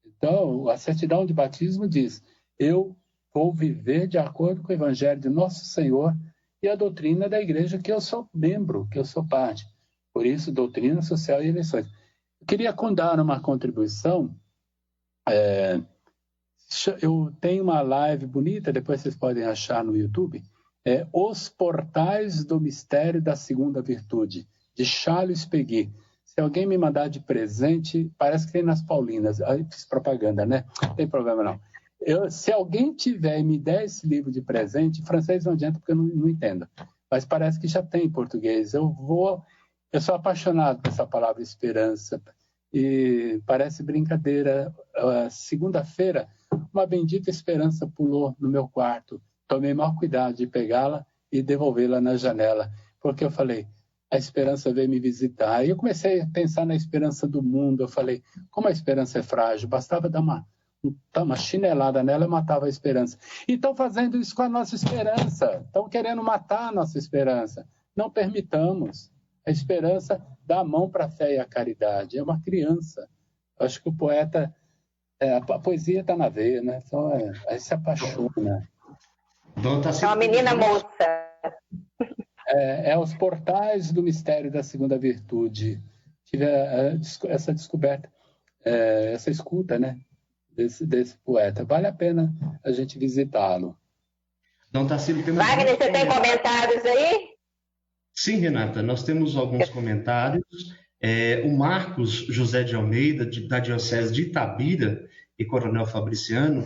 Speaker 3: Então, a certidão de batismo diz: eu vou viver de acordo com o Evangelho de Nosso Senhor e a doutrina da igreja que eu sou membro, que eu sou parte. Por isso, doutrina social e eleições. Eu queria dar uma contribuição. Eu tenho uma live bonita, depois vocês podem achar no YouTube, Os Portais do Mistério da Segunda Virtude, de Charles Peguy. Se alguém me mandar de presente, parece que tem nas Paulinas. Aí fiz propaganda, né? Não tem problema não. Se alguém tiver e me der esse livro de presente, francês não adianta porque eu não entendo. Mas parece que já tem em português. Eu sou apaixonado por essa palavra esperança. E parece brincadeira. Segunda-feira, uma bendita esperança pulou no meu quarto. Tomei maior cuidado de pegá-la e devolvê-la na janela. Porque eu falei, a esperança veio me visitar. E eu comecei a pensar na esperança do mundo. Eu falei, como a esperança é frágil, bastava dar uma chinelada nela e matava a esperança. E estão fazendo isso com a nossa esperança. Estão querendo matar a nossa esperança. Não permitamos. A esperança dá a mão para a fé e a caridade. É uma criança. Eu acho que o poeta... a poesia está na veia, né? Então, aí se apaixona.
Speaker 1: É uma menina moça.
Speaker 3: Os portais do mistério da segunda virtude. Tive essa descoberta, essa escuta, né? Desse poeta. Vale a pena a gente visitá-lo.
Speaker 1: Wagner, você tem comentários aí?
Speaker 4: Sim, Renata, nós temos alguns comentários. O Marcos José de Almeida, da Diocese de Itabira, e Coronel Fabriciano,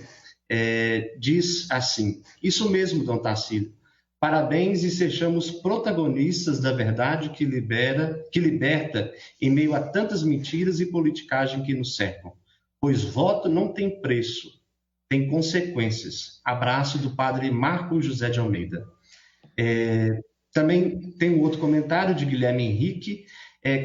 Speaker 4: diz assim: isso mesmo, Dom Tarcílio, parabéns e sejamos protagonistas da verdade que liberta em meio a tantas mentiras e politicagem que nos cercam, pois voto não tem preço, tem consequências. Abraço do padre Marcos José de Almeida. Também tem um outro comentário de Guilherme Henrique.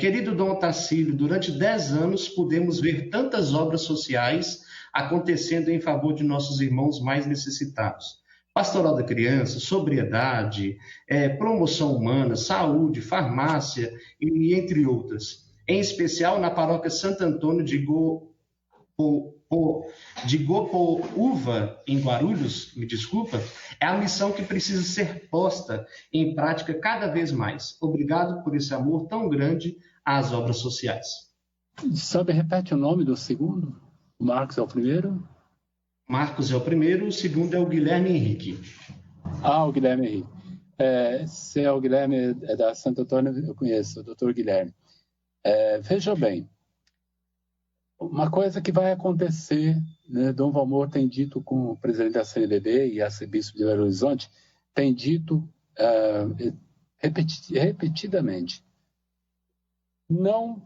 Speaker 4: Querido Dom Tarcílio, durante 10 anos pudemos ver tantas obras sociais acontecendo em favor de nossos irmãos mais necessitados. Pastoral da criança, sobriedade, promoção humana, saúde, farmácia e entre outras. Em especial na paróquia Santo Antônio de Gopoúva, em Guarulhos, me desculpa, é a missão que precisa ser posta em prática cada vez mais. Obrigado por esse amor tão grande às obras sociais.
Speaker 3: Sabe, repete o nome do segundo? O Marcos é o primeiro?
Speaker 4: Marcos é o primeiro, o segundo é o Guilherme Henrique.
Speaker 3: O Guilherme Henrique. Se é o Guilherme da Santo Antônio, eu conheço, o doutor Guilherme. Veja bem, uma coisa que vai acontecer, né, Dom Valmor tem dito com o presidente da CNBB e arcebispo de Belo Horizonte, tem dito repetidamente, não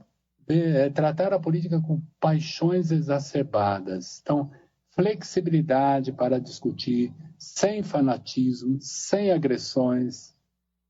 Speaker 3: tratar a política com paixões exacerbadas. Então, flexibilidade para discutir, sem fanatismo, sem agressões.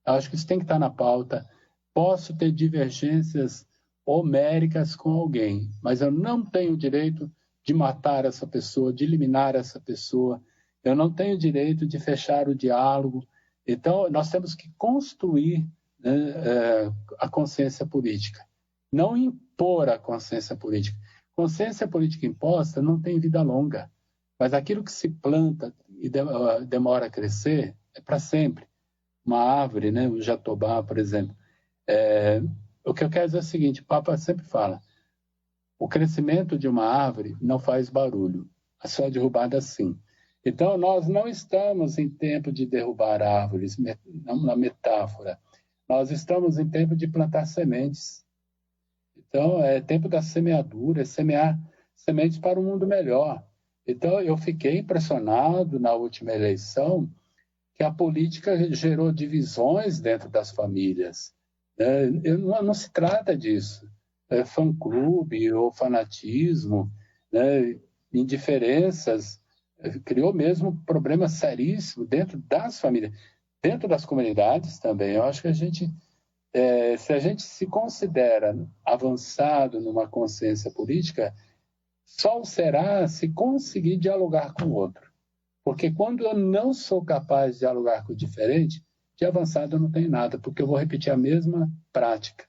Speaker 3: Acho que isso tem que estar na pauta. Posso ter divergências homéricas com alguém, mas eu não tenho o direito de matar essa pessoa, de eliminar essa pessoa. Eu não tenho o direito de fechar o diálogo. Então, nós temos que construir, né, a consciência política. Não impor a consciência política. Consciência política imposta não tem vida longa, mas aquilo que se planta e demora a crescer é para sempre. Uma árvore, né, o jatobá, por exemplo. O que eu quero dizer é o seguinte, o Papa sempre fala, o crescimento de uma árvore não faz barulho, a sua derrubada sim. Então, nós não estamos em tempo de derrubar árvores, na metáfora. Nós estamos em tempo de plantar sementes. Então, é tempo da semeadura, semear sementes para um mundo melhor. Então, eu fiquei impressionado na última eleição que a política gerou divisões dentro das famílias. Não se trata disso. Fã-clube ou fanatismo, né, indiferenças, criou mesmo problemas seríssimos dentro das famílias, dentro das comunidades também. Eu acho que se a gente se considera avançado numa consciência política, Só o será se conseguir dialogar com o outro. Porque quando eu não sou capaz de dialogar com o diferente, de avançado eu não tenho nada, porque eu vou repetir a mesma prática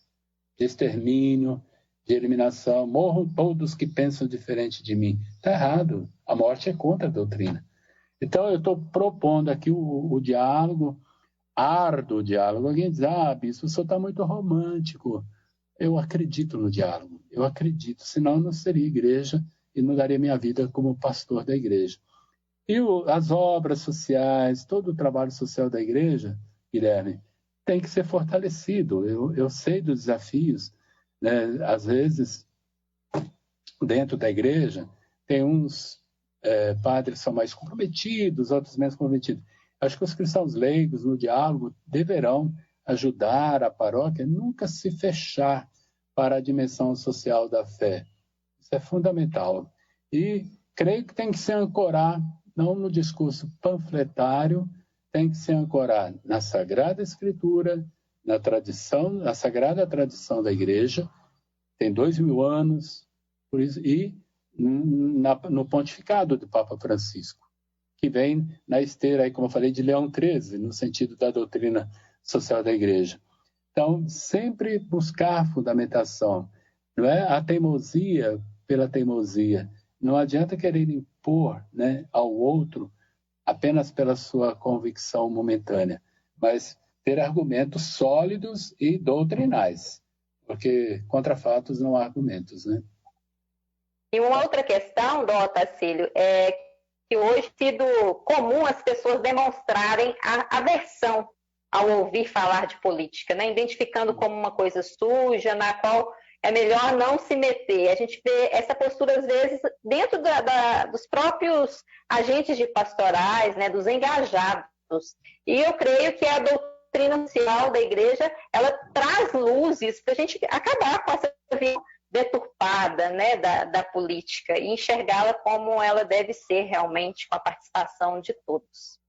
Speaker 3: de extermínio, de eliminação. Morram todos que pensam diferente de mim. Está errado. A morte é contra a doutrina. Então, eu estou propondo aqui o diálogo, árduo diálogo. Alguém diz, bispo, o senhor está muito romântico. Eu acredito no diálogo. Eu acredito. Senão, eu não seria igreja e não daria minha vida como pastor da igreja. E as obras sociais, todo o trabalho social da igreja, Guilherme, tem que ser fortalecido. Eu sei dos desafios, né? Às vezes, dentro da igreja, tem uns padres que são mais comprometidos, outros menos comprometidos. Acho que os cristãos leigos, no diálogo, deverão ajudar a paróquia a nunca se fechar para a dimensão social da fé. Isso é fundamental. E creio que tem que se ancorar, não no discurso panfletário, tem que se ancorar na Sagrada Escritura, na tradição, na sagrada tradição da Igreja, tem 2000 anos, por isso, e no pontificado do Papa Francisco, que vem na esteira, aí, como eu falei, de Leão XIII, no sentido da doutrina social da Igreja. Então, sempre buscar fundamentação, não é a teimosia pela teimosia. Não adianta querer impor, né, ao outro apenas pela sua convicção momentânea, mas ter argumentos sólidos e doutrinais, porque contra fatos não há argumentos, né?
Speaker 1: E uma outra questão, Dom Otacílio, é que hoje tem sido comum as pessoas demonstrarem a aversão ao ouvir falar de política, né? Identificando como uma coisa suja, na qual é melhor não se meter. A gente vê essa postura, às vezes, dentro dos próprios agentes de pastorais, né? Dos engajados. E eu creio que a doutrina social da igreja, ela traz luzes para a gente acabar com essa visão deturpada, né, da política e enxergá-la como ela deve ser realmente, com a participação de todos.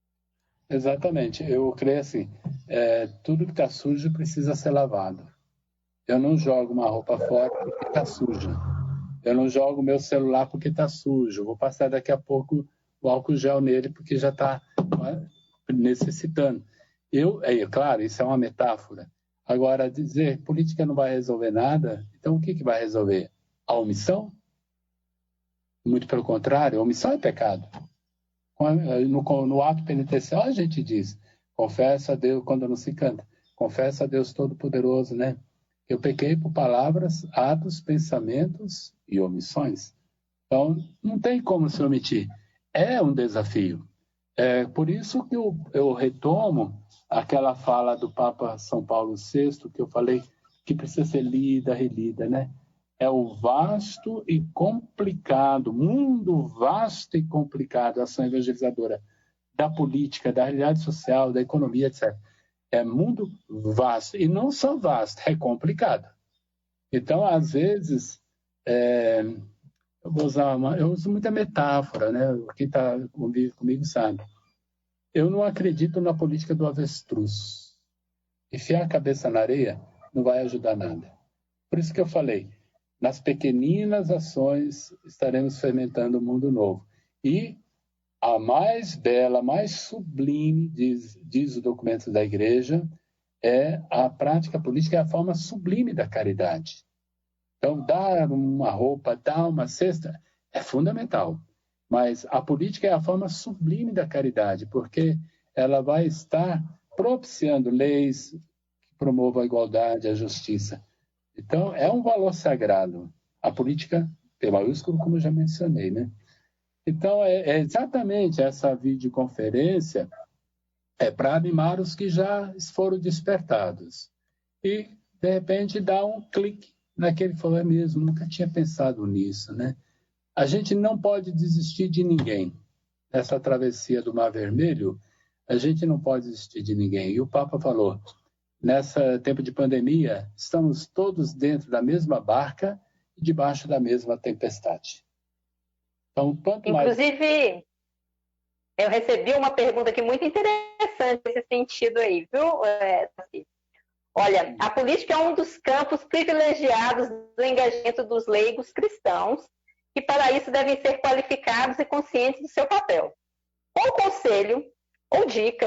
Speaker 3: Exatamente. Eu creio assim, tudo que está sujo precisa ser lavado. Eu não jogo uma roupa fora porque está suja. Eu não jogo meu celular porque está sujo. Vou passar daqui a pouco o álcool gel nele porque já está necessitando. Claro, isso é uma metáfora. Agora, dizer que política não vai resolver nada, então o que vai resolver? A omissão? Muito pelo contrário, a omissão é pecado. No ato penitencial a gente diz, confessa a Deus, quando não se canta, confessa a Deus Todo-Poderoso, né? Eu pequei por palavras, atos, pensamentos e omissões. Então, não tem como se omitir. É um desafio. É por isso que eu retomo aquela fala do Papa São Paulo VI, que eu falei que precisa ser lida, relida, né? É o vasto e complicado, mundo vasto e complicado, a ação evangelizadora da política, da realidade social, da economia, etc. É mundo vasto, e não só vasto, é complicado. Então, às vezes, eu uso muita metáfora, né? Quem está comigo sabe. Eu não acredito na política do avestruz. Enfiar a cabeça na areia não vai ajudar nada. Por isso que eu falei, nas pequeninas ações estaremos fermentando um mundo novo. E a mais bela, a mais sublime, diz o documento da Igreja, é a prática política, é a forma sublime da caridade. Então, dar uma roupa, dar uma cesta, é fundamental. Mas a política é a forma sublime da caridade, porque ela vai estar propiciando leis que promovam a igualdade, a justiça. Então, é um valor sagrado. A política, P maiúsculo, como eu já mencionei, né? Então, é exatamente essa videoconferência para animar os que já foram despertados. E, de repente, dá um clique naquele que falou, mesmo, nunca tinha pensado nisso, né? A gente não pode desistir de ninguém. Nessa travessia do Mar Vermelho, a gente não pode desistir de ninguém. E o Papa falou, nesse tempo de pandemia, estamos todos dentro da mesma barca e debaixo da mesma tempestade. Então, quanto mais...
Speaker 1: Inclusive, eu recebi uma pergunta aqui muito interessante nesse sentido aí, viu? Olha, a política é um dos campos privilegiados do engajamento dos leigos cristãos que para isso devem ser qualificados e conscientes do seu papel. Qual conselho ou dica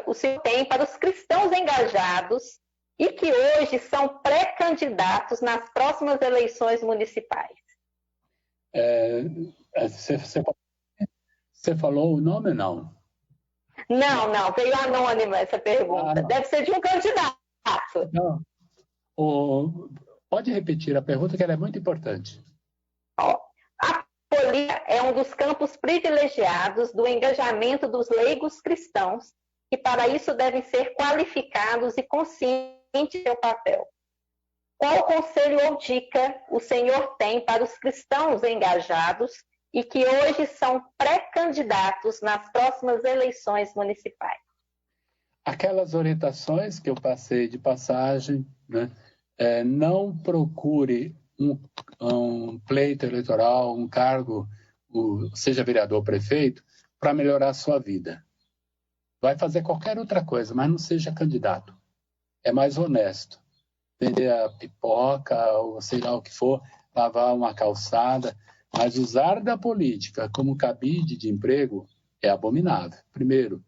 Speaker 1: o senhor tem para os cristãos engajados e que hoje são pré-candidatos nas próximas eleições municipais?
Speaker 3: Você falou o nome ou não?
Speaker 1: Não, veio anônima essa pergunta. Deve ser de um candidato.
Speaker 3: Não. Pode repetir a pergunta, que ela é muito importante.
Speaker 1: A política é um dos campos privilegiados do engajamento dos leigos cristãos, que para isso devem ser qualificados e conscientes do seu papel. Qual conselho ou dica o senhor tem para os cristãos engajados e que hoje são pré-candidatos nas próximas eleições municipais?
Speaker 3: Aquelas orientações que eu passei de passagem, né? Não procure um pleito eleitoral, um cargo, seja vereador ou prefeito, para melhorar a sua vida. Vai fazer qualquer outra coisa, mas não seja candidato. É mais honesto. Vender a pipoca, ou sei lá o que for, lavar uma calçada, mas usar da política como cabide de emprego é abominável. Primeiro,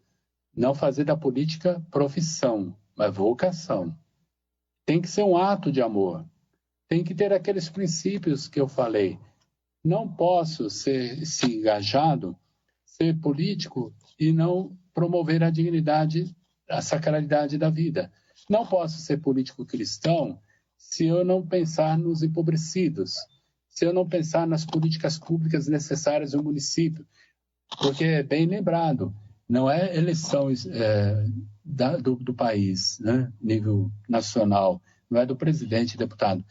Speaker 3: não fazer da política profissão, mas vocação. Tem que ser um ato de amor. Tem que ter aqueles princípios que eu falei. Não posso ser engajado, ser político e não promover a dignidade, a sacralidade da vida. Não posso ser político cristão se eu não pensar nos empobrecidos, se eu não pensar nas políticas públicas necessárias no município. Porque, bem lembrado, não é eleição do país, né, nível nacional, não é do presidente e deputado.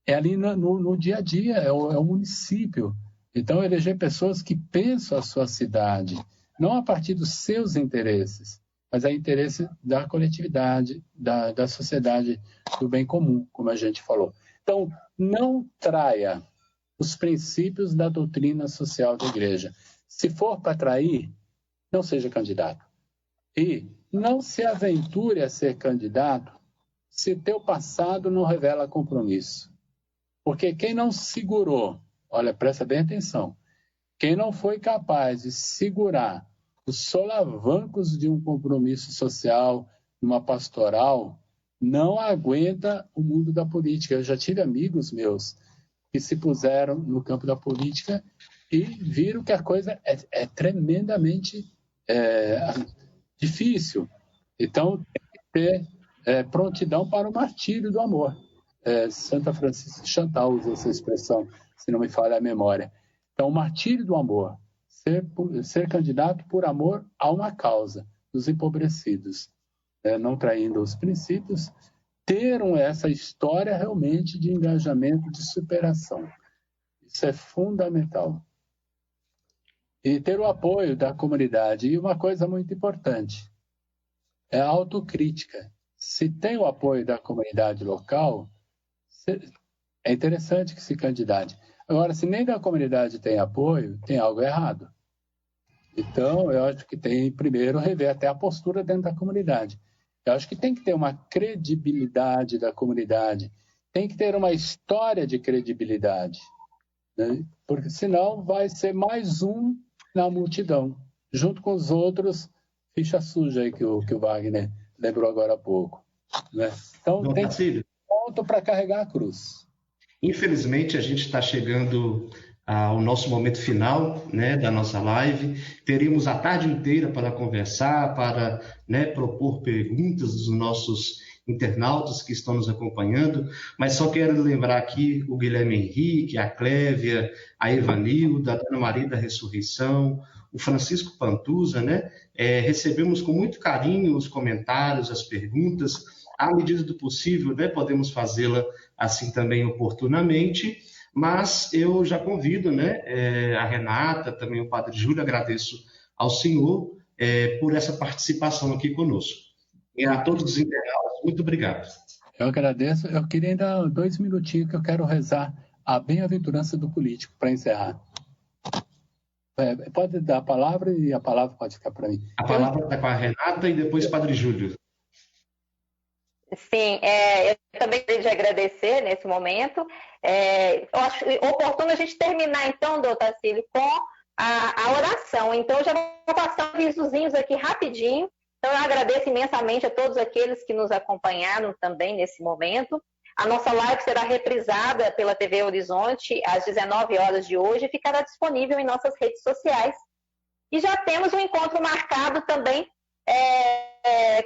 Speaker 3: É ali no dia a dia, é o município. Então, eleger pessoas que pensam a sua cidade, não a partir dos seus interesses, mas a interesse da coletividade, da sociedade, do bem comum, como a gente falou. Então, não traia os princípios da doutrina social da igreja. Se for para trair, não seja candidato. E não se aventure a ser candidato se teu passado não revela compromisso. Porque quem não segurou, olha, presta bem atenção, quem não foi capaz de segurar os solavancos de um compromisso social, numa pastoral, não aguenta o mundo da política. Eu já tive amigos meus que se puseram no campo da política e viram que a coisa é tremendamente difícil. Então, tem que ter prontidão para o martírio do amor. Santa Francisca de Chantal usa essa expressão, se não me falha a memória. Então, o martírio do amor, ser candidato por amor a uma causa, dos empobrecidos, não traindo os princípios, ter essa história realmente de engajamento, de superação. Isso é fundamental. E ter o apoio da comunidade. E uma coisa muito importante, é a autocrítica. Se tem o apoio da comunidade local, é interessante que se candidate. Agora, se nem da comunidade tem apoio, tem algo errado. Então, eu acho que tem, primeiro, rever até a postura dentro da comunidade. Eu acho que tem que ter uma credibilidade da comunidade, tem que ter uma história de credibilidade, né? Porque senão vai ser mais um na multidão, junto com os outros, ficha suja aí que o Wagner lembrou agora há pouco, né? Então, tem que ter ponto para carregar a cruz.
Speaker 4: Infelizmente, a gente está chegando ao nosso momento final, né, da nossa live. Teríamos a tarde inteira para conversar, para, né, propor perguntas dos nossos internautas que estão nos acompanhando, mas só quero lembrar aqui o Guilherme Henrique, a Clévia, a Evanilda, a Dona Maria da Ressurreição, o Francisco Pantuza, né? Recebemos com muito carinho os comentários, as perguntas. À medida do possível, né, podemos fazê-la assim também oportunamente, mas eu já convido, né, a Renata, também o Padre Júlio, agradeço ao senhor por essa participação aqui conosco. E a todos os internautas, muito obrigado.
Speaker 3: Eu agradeço. Eu queria ainda 2 minutinhos que eu quero rezar a bem-aventurança do político para encerrar. Pode dar a palavra e a palavra pode ficar para mim.
Speaker 4: A palavra está com a Renata e depois o Padre Júlio.
Speaker 1: Sim, eu também queria de agradecer nesse momento. Eu acho oportuno a gente terminar, então, doutor Tacílio, com a oração. Então, eu já vou passar uns avisozinhos aqui rapidinho. Então, eu agradeço imensamente a todos aqueles que nos acompanharam também nesse momento. A nossa live será reprisada pela TV Horizonte às 19 horas de hoje e ficará disponível em nossas redes sociais. E já temos um encontro marcado também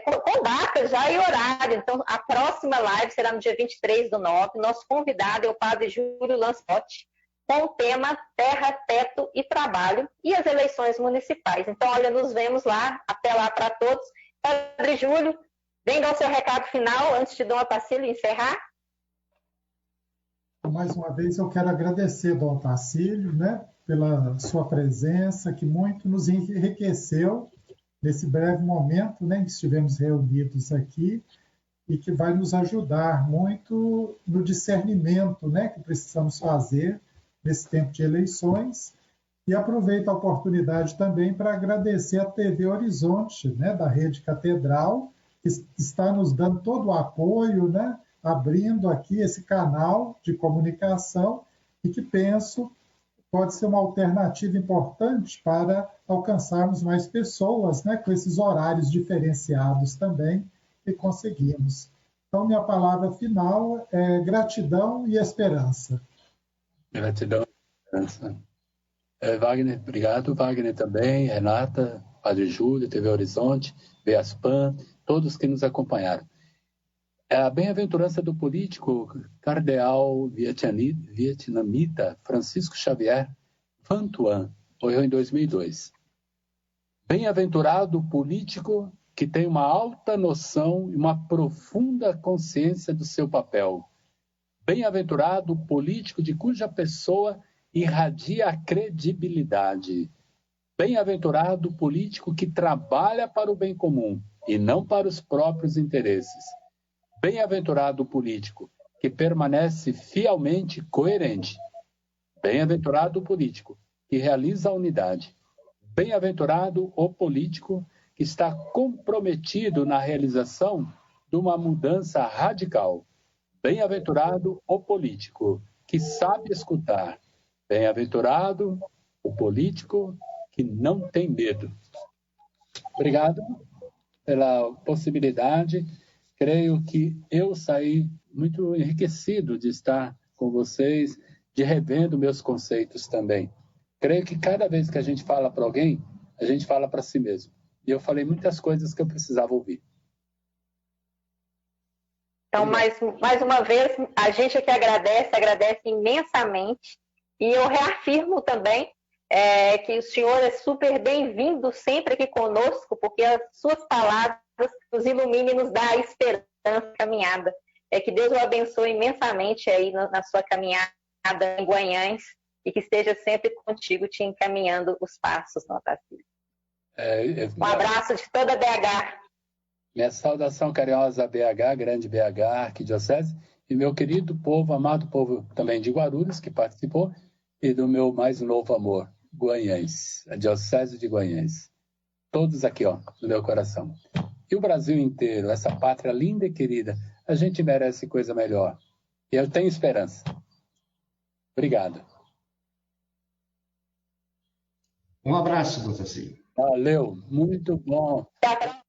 Speaker 1: com data já e horário. Então, a próxima live será no dia 23/9. Nosso convidado é o padre Júlio Lancelotti, com o tema Terra, Teto e Trabalho e as eleições municipais. Então, olha, nos vemos lá. Até lá para todos. Padre Júlio, vem dar o seu recado final antes de Dom Tacílio encerrar.
Speaker 2: Mais uma vez, eu quero agradecer, Dom Tacílio, né, pela sua presença, que muito nos enriqueceu nesse breve momento, né, em que estivemos reunidos aqui, e que vai nos ajudar muito no discernimento, né, que precisamos fazer nesse tempo de eleições. E aproveito a oportunidade também para agradecer a TV Horizonte, né, da Rede Catedral, que está nos dando todo o apoio, né, abrindo aqui esse canal de comunicação e que penso pode ser uma alternativa importante para alcançarmos mais pessoas, né, com esses horários diferenciados também que conseguimos. Então, minha palavra final é gratidão e esperança.
Speaker 3: Gratidão e esperança. Wagner, obrigado. Wagner também, Renata, Padre Júlio, TV Horizonte, Beaspan, todos que nos acompanharam. A bem-aventurança do político cardeal vietnamita Francisco Xavier Van Thuan, morreu em 2002. Bem-aventurado o político que tem uma alta noção e uma profunda consciência do seu papel. Bem-aventurado o político de cuja pessoa irradia a credibilidade. Bem-aventurado o político que trabalha para o bem comum e não para os próprios interesses. Bem-aventurado o político que permanece fielmente coerente. Bem-aventurado o político que realiza a unidade. Bem-aventurado o político que está comprometido na realização de uma mudança radical. Bem-aventurado o político que sabe escutar. Bem-aventurado o político que não tem medo. Obrigado pela possibilidade. Creio que eu saí muito enriquecido de estar com vocês, de revendo meus conceitos também. Creio que cada vez que a gente fala para alguém, a gente fala para si mesmo. E eu falei muitas coisas que eu precisava ouvir.
Speaker 1: Então, mais uma vez, a gente aqui agradece imensamente. E eu reafirmo também que o senhor é super bem-vindo sempre aqui conosco, porque as suas palavras nos iluminem e nos dá a esperança da caminhada. Que Deus o abençoe imensamente aí na sua caminhada em Guanhães e que esteja sempre contigo te encaminhando os passos, Dom Tacílio. Um abraço de toda a BH.
Speaker 3: Minha saudação carinhosa a BH, grande BH, arquidiocese, e meu querido povo, amado povo também de Guarulhos, que participou, e do meu mais novo amor, Guanhães, a diocese de Guanhães. Todos aqui, ó, no meu coração. E o Brasil inteiro, essa pátria linda e querida, a gente merece coisa melhor. E eu tenho esperança. Obrigado.
Speaker 4: Um abraço, doutor Tacílio.
Speaker 3: Valeu, muito bom.
Speaker 1: Até a próxima.